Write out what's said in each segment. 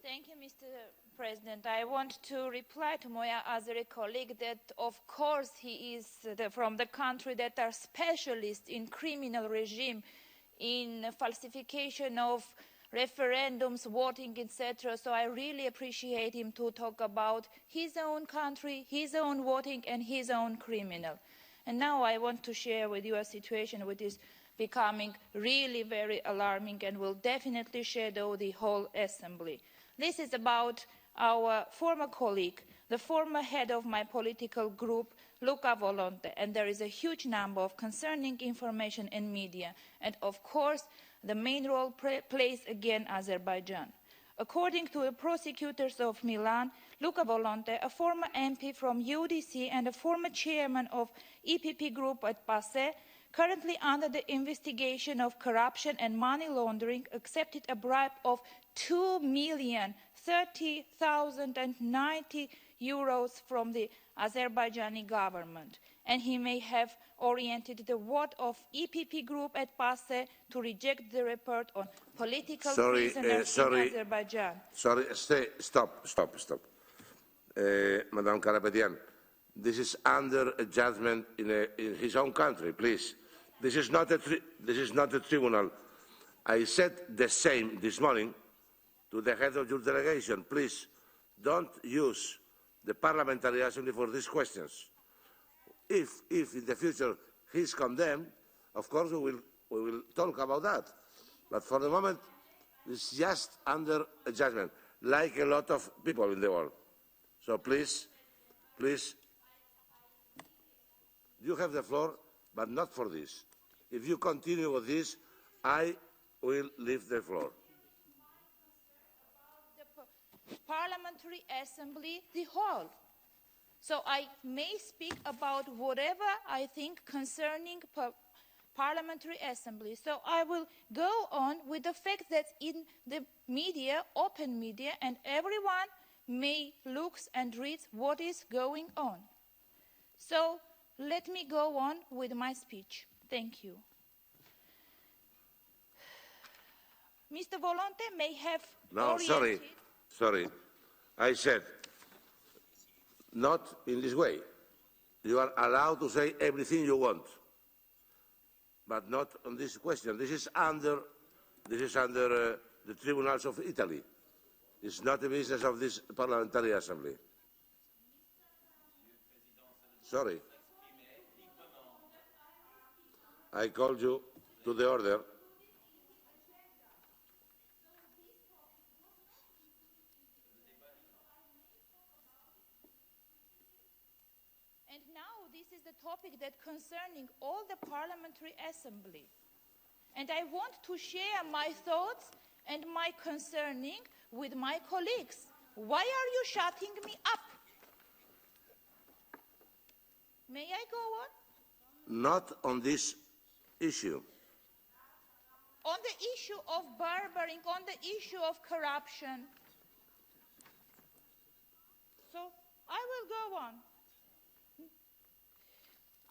Thank you, Mr. President. I want to reply to my Azeri colleague that, of course, he is from the country that are specialists in criminal regime, in falsification of referendums, voting, etc. So I really appreciate him to talk about his own country, his own voting, and his own criminal. And now I want to share with you a situation which is becoming really very alarming and will definitely shadow the whole assembly. This is about our former colleague, the former head of my political group, Luca Volonte, and there is a huge number of concerning information in media, and of course, the main role plays again Azerbaijan. According to the prosecutors of Milan, Luca Volonte, a former MP from UDC and a former chairman of EPP group at PASE, currently under the investigation of corruption and money laundering, accepted a bribe of €2,030,090 from the Azerbaijani government, and he may have oriented the vote of EPP group at PASE to reject the report on political prisoners in Azerbaijan. Stop. Madam Karapetian, this is under a judgment in his own country, please. This is not a tribunal. I said the same this morning to the head of your delegation. Please, don't use the Parliamentary Assembly for these questions. If in the future he's condemned, of course we will talk about that. But for the moment, it's just under a judgment, like a lot of people in the world. So please, you have the floor, but not for this. If you continue with this, I will leave the floor. The Parliamentary Assembly, the whole. So I may speak about whatever I think concerning Parliamentary Assembly. So I will go on with the fact that in the media, open media, and everyone may look and read what is going on. So let me go on with my speech. Thank you. Mr. Volonte may have oriented... Sorry. I said, not in this way. You are allowed to say everything you want, but not on this question. This is under the tribunals of Italy. It's not the business of this Parliamentary Assembly. Sorry. I called you to the order. And now this is the topic that concerning all the Parliamentary Assembly. And I want to share my thoughts and my concerning with my colleagues. Why are you shutting me up? May I go on? Not on this issue. On the issue of barbering, on the issue of corruption. So I will go on.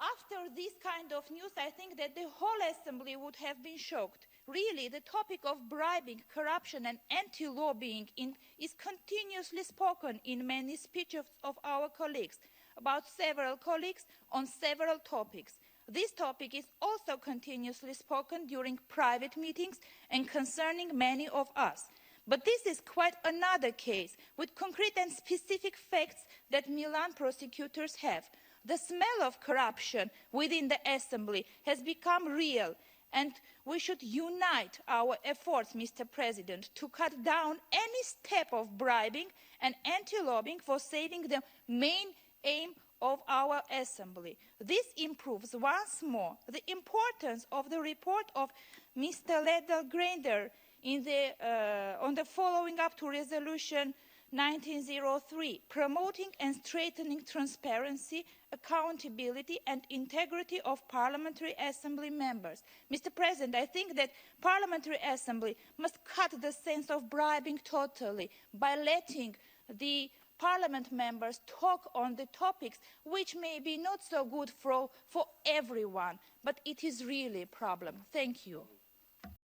After this kind of news, I think that the whole Assembly would have been shocked. Really, the topic of bribing, corruption, and anti-lobbying is continuously spoken in many speeches of our colleagues, about several colleagues on several topics. This topic is also continuously spoken during private meetings and concerning many of us. But this is quite another case with concrete and specific facts that Milan prosecutors have. The smell of corruption within the Assembly has become real, and we should unite our efforts, Mr. President, to cut down any step of bribing and anti-lobbying for saving the main aim of our Assembly. This improves once more the importance of the report of Mr. Ledel Grander on the following up to Resolution 1903, promoting and strengthening transparency, accountability and integrity of Parliamentary Assembly members. Mr. President, I think that Parliamentary Assembly must cut the sense of bribing totally by letting the Parliament members talk on the topics which may be not so good for everyone, but it is really a problem. Thank you.